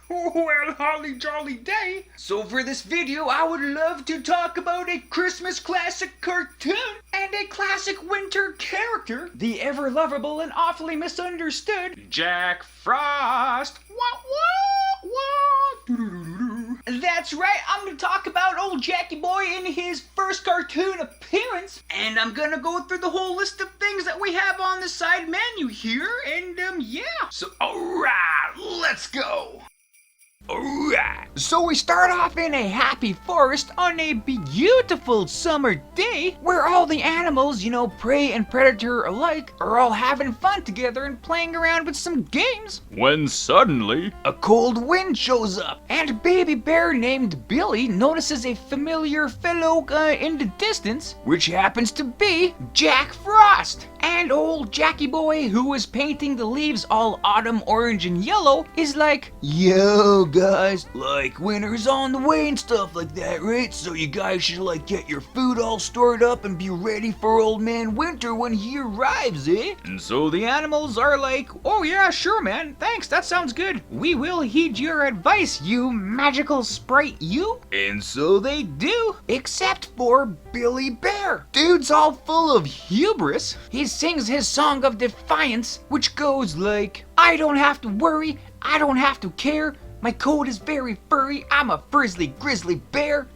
Well, holly jolly day. So for this video, I would love to talk about a Christmas classic cartoon and a classic winter character, the ever lovable and awfully misunderstood Jack Frost. Wah, wah, wah. Doo-doo-doo-doo-doo. That's right, I'm gonna talk about old Jackie Boy in his first cartoon appearance, and I'm gonna go through the whole list of things that we have on the side menu here, and yeah. So, alright, let's go. Alright, so we start off in a happy forest on a beautiful summer day where all the animals, prey and predator alike, are all having fun together and playing around with some games. When suddenly, A cold wind shows up, and baby bear named Billy notices a familiar fellow in the distance, which happens to be Jack Frost. And old Jackie Boy, who was painting the leaves all autumn orange and yellow, is like, yo guys, like winter's on the way and stuff like that, right? So you guys should get your food all stored up and be ready for old man Winter when he arrives, eh? and so the animals are like, Oh yeah, sure man, thanks, that sounds good. We will heed your advice, you magical sprite you. and so they do. Except for Billy Bear. Dude's all full of hubris. He sings his song of defiance, which goes like, I don't have to worry, I don't have to care. My coat is very furry, I'm a frizzly grizzly bear.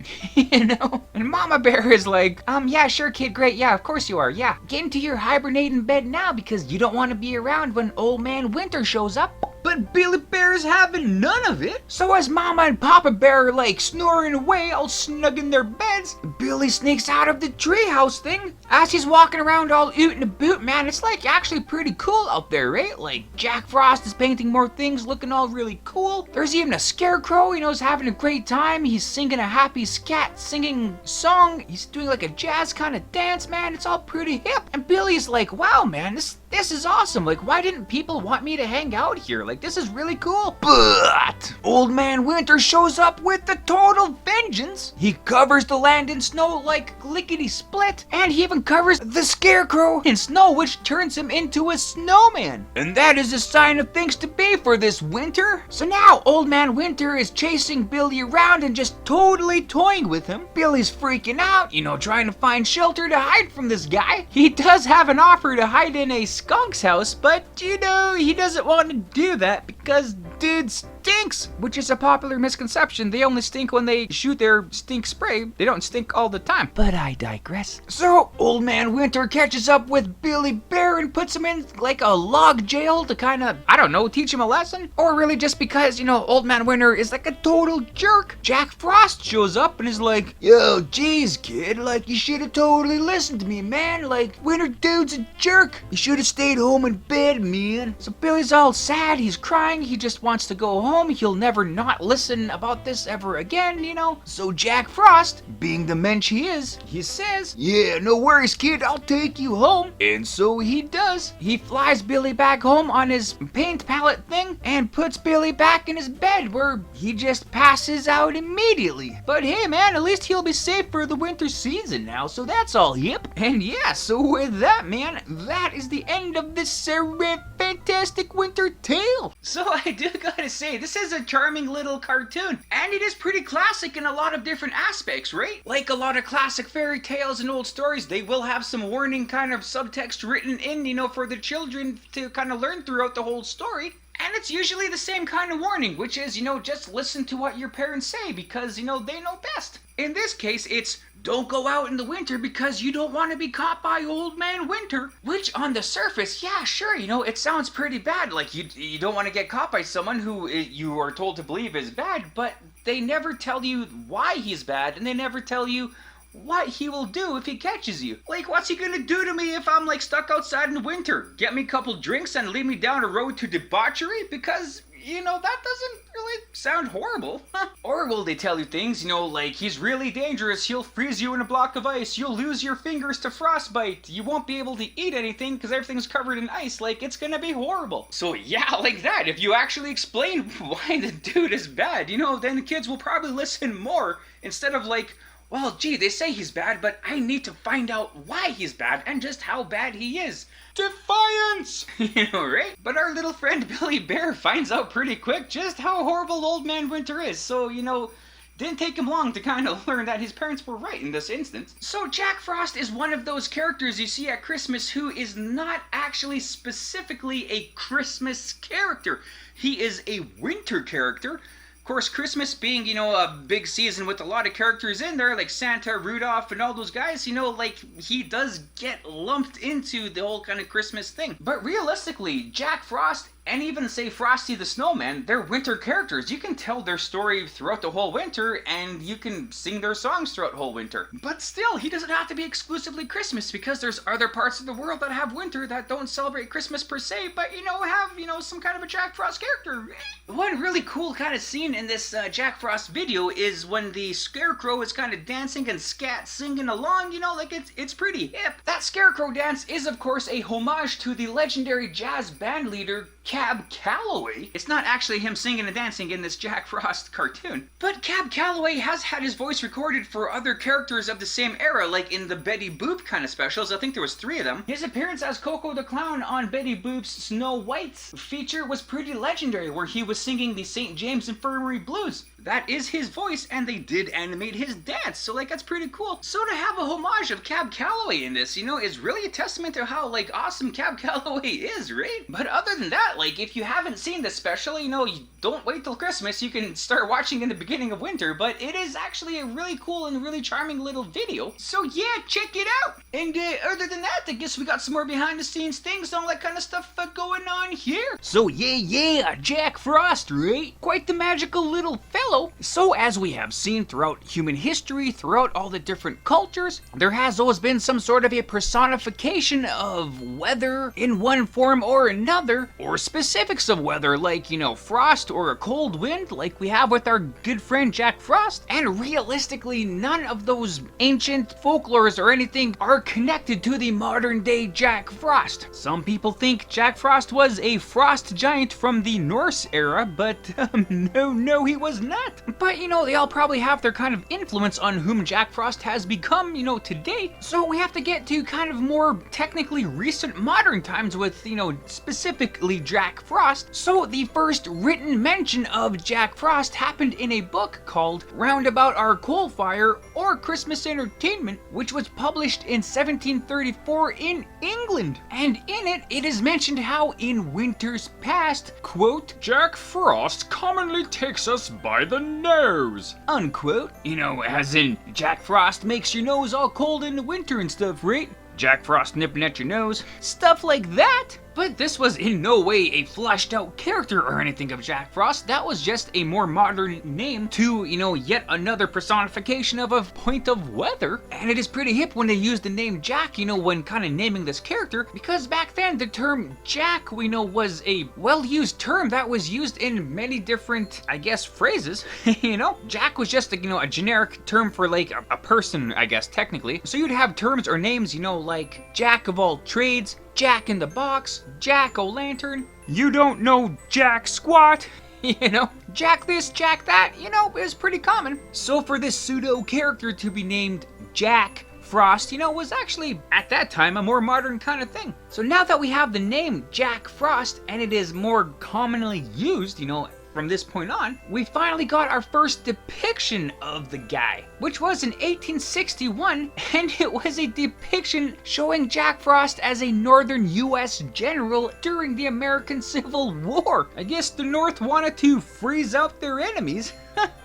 And Mama Bear is like, yeah, sure kid, great, yeah, of course you are, yeah. Get into your hibernating bed now because you don't want to be around when old man Winter shows up. But Billy Bear is having none of it. So as Mama and Papa Bear are snoring away all snug in their beds, Billy sneaks out of the treehouse thing. As he's walking around all oot and a boot, man, it's actually pretty cool out there, right? Jack Frost is painting more things, looking all really cool. There's even a scarecrow, he's having a great time. He's singing a happy scat singing song. He's doing a jazz kind of dance, man. It's all pretty hip. And Billy's like, wow, man, this is awesome. Why didn't people want me to hang out here? This is really cool. But old man Winter shows up with a total vengeance. He covers the land in snow like lickety-split, and he even covers the scarecrow in snow, which turns him into a snowman. And that is a sign of things to be for this winter. So now old man Winter is chasing Billy around and just totally toying with him. Billy's freaking out, trying to find shelter to hide from this guy. He does have an offer to hide in a skunk's house, but he doesn't want to do that because dude stinks, which is a popular misconception. They only stink when they shoot their stink spray. They don't stink all the time. But I digress. So old man Winter catches up with Billy Bear and puts him in a log jail to kind of, I don't know, teach him a lesson. Or really just because, old man Winter is a total jerk. Jack Frost shows up and is like, yo, geez, kid, you should have totally listened to me, man. Winter dude's a jerk. You should have stayed home in bed, man. So Billy's all sad. He's crying. He just wants to go home. He'll never not listen about this ever again, So Jack Frost, being the mensch he is, he says, yeah, no worries, kid, I'll take you home. And so he does. He flies Billy back home on his paint palette thing and puts Billy back in his bed where he just passes out immediately. But hey, man, at least he'll be safe for the winter season now, so that's all hip. And yeah, so with that, man, that is the end of this fantastic winter tale. So I do gotta say, this is a charming little cartoon, and it is pretty classic in a lot of different aspects, right? Like a lot of classic fairy tales and old stories, they will have some warning kind of subtext written in, for the children to kind of learn throughout the whole story. And it's usually the same kind of warning, which is, just listen to what your parents say because, they know best. In this case, it's don't go out in the winter because you don't want to be caught by old man Winter. Which on the surface, yeah, sure, it sounds pretty bad. You don't want to get caught by someone who you are told to believe is bad, but they never tell you why he's bad, and they never tell you what he will do if he catches you. What's he gonna do to me if I'm stuck outside in the winter? Get me a couple drinks and lead me down a road to debauchery? Because that doesn't really sound horrible. Or will they tell you things, he's really dangerous, he'll freeze you in a block of ice, you'll lose your fingers to frostbite, you won't be able to eat anything because everything's covered in ice, it's gonna be horrible. So yeah, like that, if you actually explain why the dude is bad, then the kids will probably listen more instead of well, gee, they say he's bad, but I need to find out why he's bad and just how bad he is. Defiance! You know, right? But our little friend Billy Bear finds out pretty quick just how horrible Old Man Winter is, so, didn't take him long to kind of learn that his parents were right in this instance. So Jack Frost is one of those characters you see at Christmas who is not actually specifically a Christmas character. He is a winter character. Of course, Christmas being, a big season with a lot of characters in there, like Santa, Rudolph, and all those guys, he does get lumped into the whole kind of Christmas thing. But realistically, Jack Frost, and even say Frosty the Snowman, they're winter characters. You can tell their story throughout the whole winter, and you can sing their songs throughout the whole winter. But still, he doesn't have to be exclusively Christmas, because there's other parts of the world that have winter that don't celebrate Christmas per se, but, have, some kind of a Jack Frost character. One really cool kind of scene in this Jack Frost video is when the Scarecrow is kind of dancing and scat singing along, it's pretty hip. That Scarecrow dance is, of course, a homage to the legendary jazz band leader, Cab Calloway. It's not actually him singing and dancing in this Jack Frost cartoon. But Cab Calloway has had his voice recorded for other characters of the same era, like in the Betty Boop kind of specials. I think there was 3 of them. His appearance as Coco the Clown on Betty Boop's Snow White feature was pretty legendary, where he was singing the St. James Infirmary Blues. That is his voice, and they did animate his dance, so that's pretty cool. So to have a homage of Cab Calloway in this, is really a testament to how, awesome Cab Calloway is, right? But other than that, if you haven't seen this special, you don't wait till Christmas, you can start watching in the beginning of winter, but it is actually a really cool and really charming little video. So yeah, check it out! And other than that, I guess we got some more behind the scenes things, all that kind of stuff going on here. So yeah, Jack Frost, right? Quite the magical little fellow. So as we have seen throughout human history, throughout all the different cultures, there has always been some sort of a personification of weather in one form or another, or specifics of weather, like, frost or a cold wind, like we have with our good friend Jack Frost. And realistically, none of those ancient folklores or anything are connected to the modern day Jack Frost. Some people think Jack Frost was a frost giant from the Norse era, but no, he was not. But, they all probably have their kind of influence on whom Jack Frost has become, today. So we have to get to kind of more technically recent modern times with, specifically Jack Frost. So the first written mention of Jack Frost happened in a book called Roundabout Our Coal Fire or Christmas Entertainment, which was published in 1734 in England. And in it, it is mentioned how in winters past, quote, Jack Frost commonly takes us by the nose, unquote. As in Jack Frost makes your nose all cold in the winter and stuff, right? Jack Frost nipping at your nose, stuff like that. But this was in no way a fleshed out character or anything of Jack Frost. That was just a more modern name to, yet another personification of a point of weather. And it is pretty hip when they use the name Jack, when kind of naming this character, because back then the term Jack, we know, was a well-used term that was used in many different, I guess, phrases. Jack was just a generic term for like a person, I guess, technically. So you'd have terms or names, like Jack of all trades, Jack in the Box, Jack-o'-lantern, you don't know Jack Squat, Jack this, Jack that, is pretty common. So for this pseudo character to be named Jack Frost, was actually, at that time, a more modern kind of thing. So now that we have the name Jack Frost, and it is more commonly used, from this point on, we finally got our first depiction of the guy, which was in 1861, and it was a depiction showing Jack Frost as a northern US general during the American Civil War. I guess the North wanted to freeze out their enemies.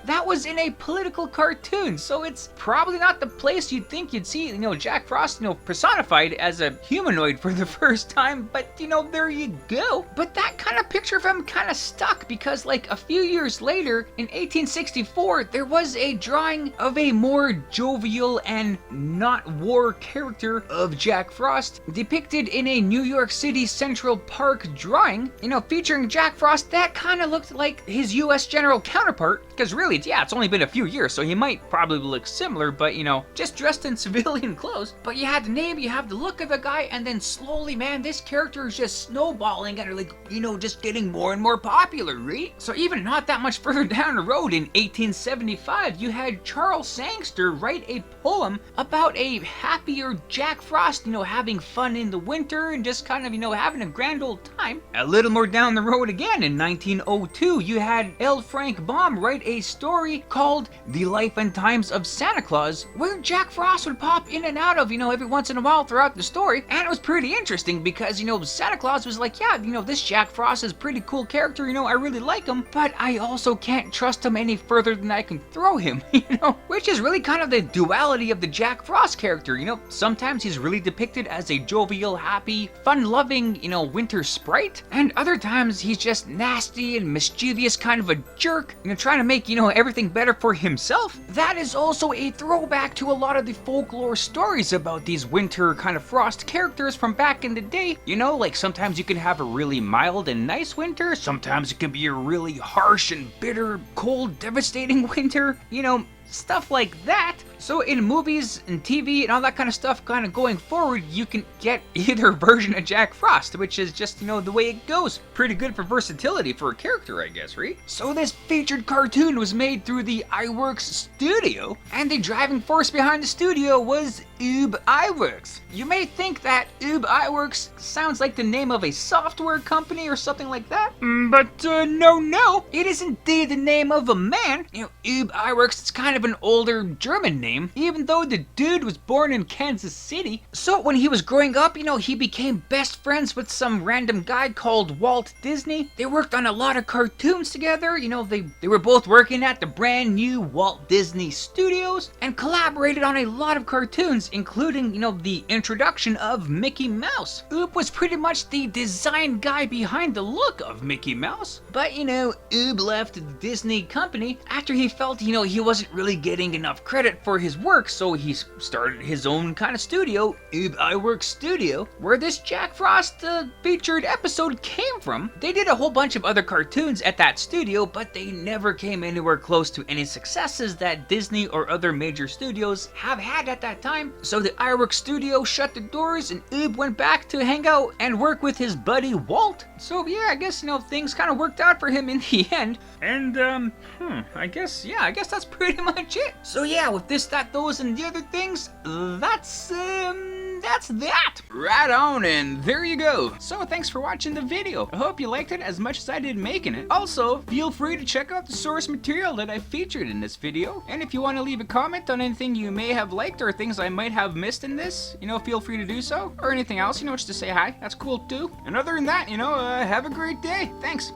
That was in a political cartoon, so it's probably not the place you'd think you'd see, Jack Frost, personified as a humanoid for the first time, but, there you go. But that kind of picture of him kind of stuck because, a few years later, in 1864, there was a drawing of a more jovial and not war character of Jack Frost depicted in a New York City Central Park drawing, featuring Jack Frost that kind of looked like his US general counterpart, because really, it's only been a few years, so he might probably look similar, but, just dressed in civilian clothes. But you had the name, you have the look of the guy, and then slowly, man, this character is just snowballing and, just getting more and more popular, right? So even not that much further down the road in 1875, you had Charles Sangster write a poem about a happier Jack Frost, having fun in the winter and just kind of, having a grand old time. A little more down the road again in 1902, you had L. Frank Baum write a story called The Life and Times of Santa Claus, where Jack Frost would pop in and out of, every once in a while throughout the story. And it was pretty interesting because, Santa Claus was like, yeah, this Jack Frost is a pretty cool character, I really like him, but I also can't trust him any further than I can throw him, which is really kind of the duality of the Jack Frost character, sometimes he's really depicted as a jovial, happy, fun-loving, winter sprite, and other times he's just nasty and mischievous kind of a jerk, trying to make, everything better for himself. That is also a throwback to a lot of the folklore stories about these winter kind of frost characters from back in the day, like sometimes you can have a really mild and nice winter, sometimes it can be a really harsh and bitter, cold, devastating winter, stuff like that. So in movies and TV and all that kind of stuff kind of going forward, you can get either version of Jack Frost, which is just, the way it goes. Pretty good for versatility for a character, I guess, right? So this featured cartoon was made through the iWorks studio, and the driving force behind the studio was Ub iWorks. You may think that Ub iWorks sounds like the name of a software company or something like that, but no, it is indeed the name of a man. Ub iWorks is kind of an older German name, even though the dude was born in Kansas City. So when he was growing up, he became best friends with some random guy called Walt Disney. They worked on a lot of cartoons together, they were both working at the brand new Walt Disney Studios and collaborated on a lot of cartoons, including, the introduction of Mickey Mouse. Oop was pretty much the design guy behind the look of Mickey Mouse, but Oob left the Disney company after he felt, he wasn't really getting enough credit for his work, so he started his own kind of studio, Oob iWorks Studio, where this Jack Frost featured episode came from. They did a whole bunch of other cartoons at that studio, but they never came anywhere close to any successes that Disney or other major studios have had at that time. So the iWorks studio shut the doors and Oob went back to hang out and work with his buddy Walt. So yeah, I guess, things kind of worked out for him in the end. And, I guess that's pretty much it. So yeah, with this, that, those, and the other things, that's that. Right on, and there you go. So thanks for watching the video. I hope you liked it as much as I did making it. Also, feel free to check out the source material that I featured in this video. And if you want to leave a comment on anything you may have liked or things I might have missed in this, feel free to do so. Or anything else, just to say hi. That's cool too. And other than that, have a great day. Thanks.